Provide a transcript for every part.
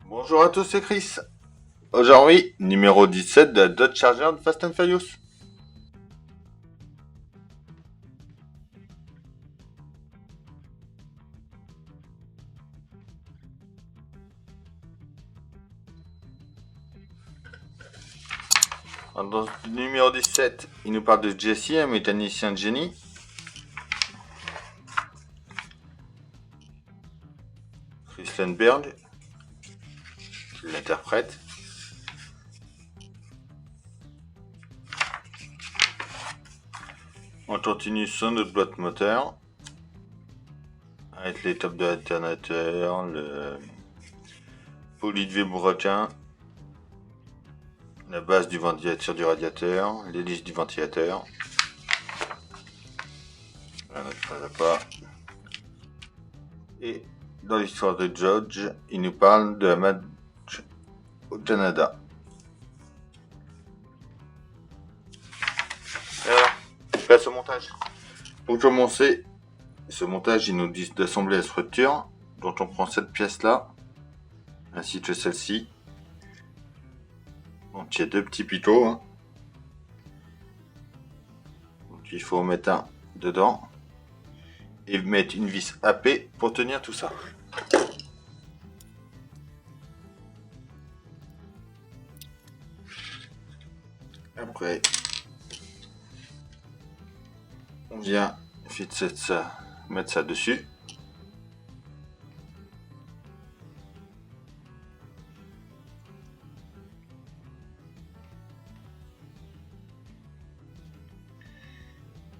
Bonjour à tous, c'est Chris. Aujourd'hui, numéro 17 de la Dodge Charger de Fast and Furious. Alors, dans le numéro 17, il nous parle de Jesse, un mécanicien de génie. Chris Lundberg, qui l'interprète. On continue sur notre boîte moteur. Avec l'étape de l'alternateur, le poli de Vibroquin, la base du ventilateur du radiateur, l'hélice du ventilateur. Pas. Et dans l'histoire de George, il nous parle de la match au Canada. Et alors, je passe au montage. Pour commencer, ce montage, il nous dit d'assembler la structure. Donc on prend cette pièce-là, ainsi que celle-ci. Donc il y a deux petits picots. Hein. Donc il faut en mettre un dedans. Et mettre une vis AP pour tenir tout ça. Après, on vient fixer ça, mettre ça dessus.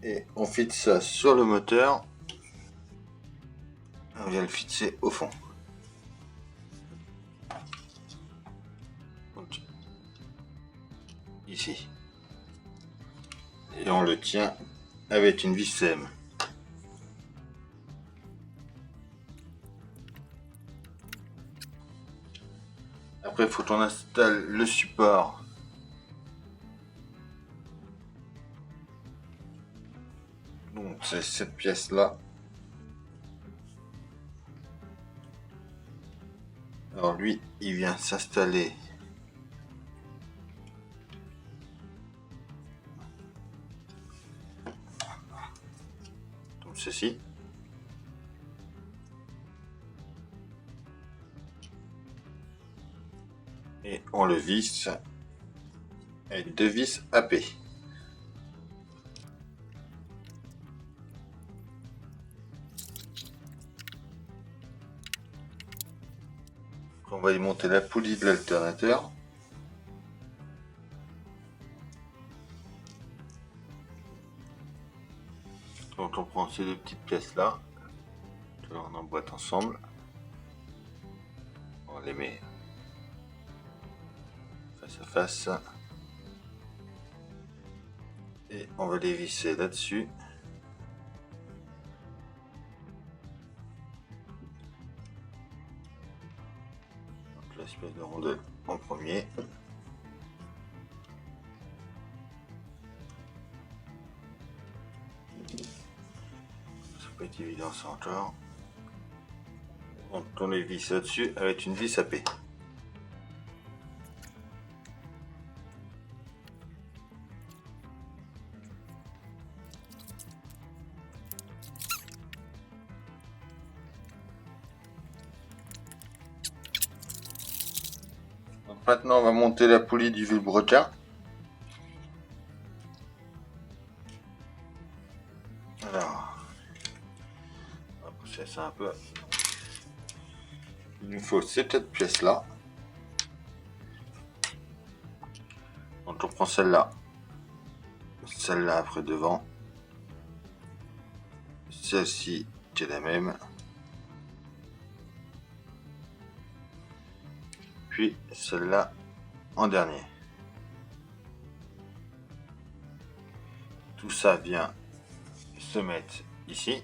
Et on fixe ça sur le moteur. On vient le fixer au fond. Donc, ici. Et on le tient avec une vis CM. Après, il faut qu'on installe le support. Donc, c'est cette pièce-là. Alors, lui, il vient s'installer. Comme ceci. Et on le visse avec deux vis AP. On va y monter la poulie de l'alternateur. Donc on prend ces deux petites pièces là, on emboîte ensemble, on les met face à face et on va les visser là-dessus. Donc l'espèce de rondelle en premier. Ça peut être évident ça encore. Donc on les visse là-dessus avec une vis AP. Donc maintenant on va monter la poulie du vilebrequin. Alors, on va pousser ça un peu. Il nous faut cette pièce là. Donc on prend celle-là, celle-là après devant, celle-ci qui est la même, puis celle-là en dernier. Tout ça vient se mettre ici.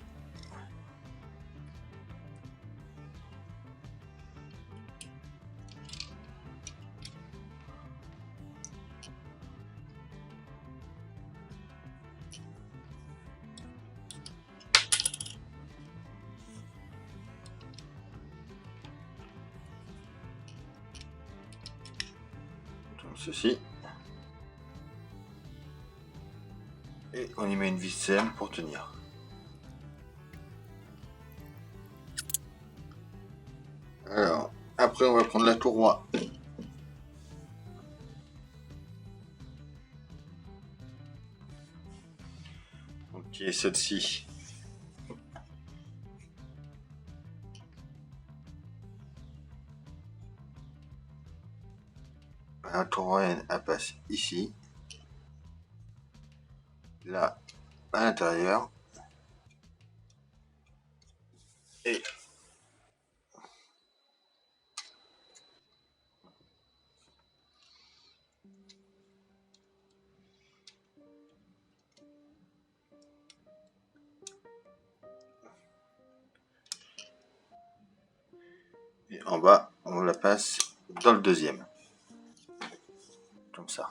ceci. Et on y met une vis CM pour tenir. Alors, après on va prendre la courroie. Qui est celle-ci. La courroie elle passe ici. Là, à l'intérieur. Et en bas, on la passe dans le deuxième. Comme ça.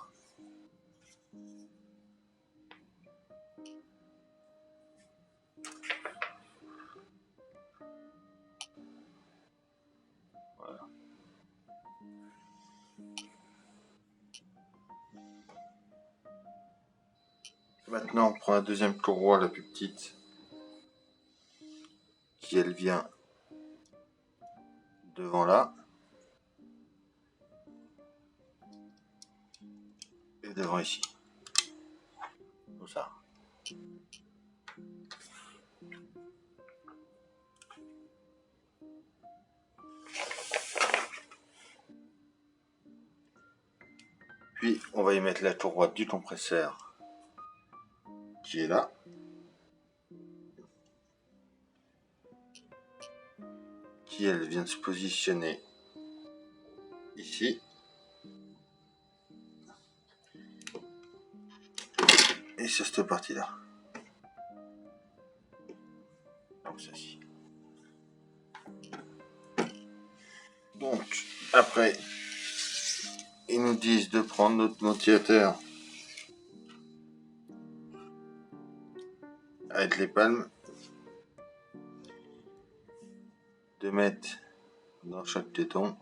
Voilà. Maintenant, on prend la deuxième courroie, la plus petite, qui elle vient devant là. Et devant ici. Comme ça. Puis, on va y mettre la courroie du compresseur qui est là. Qui, elle, vient de se positionner ici. Et sur cette partie-là. Comme ceci. Donc, après, ils nous disent de prendre notre ventilateur avec les palmes, de mettre dans chaque téton.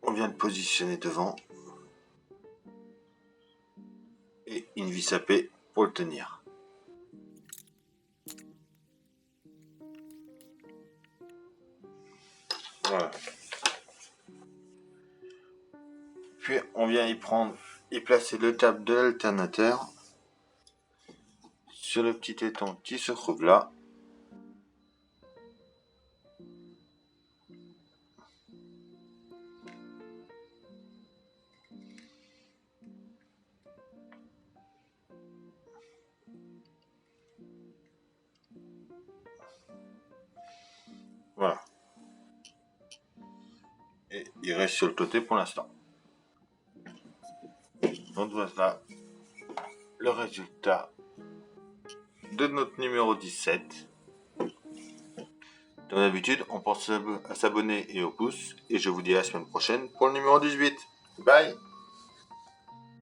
On vient de positionner devant et une vis à paix pour le tenir. Voilà. Puis on vient y prendre et placer le câble de l'alternateur sur le petit téton qui se trouve là. Voilà. Et il reste sur le côté pour l'instant. Donc voilà le résultat de notre numéro 17. Comme d'habitude, on pense à s'abonner et au pouce. Et je vous dis à la semaine prochaine pour le numéro 18. Bye!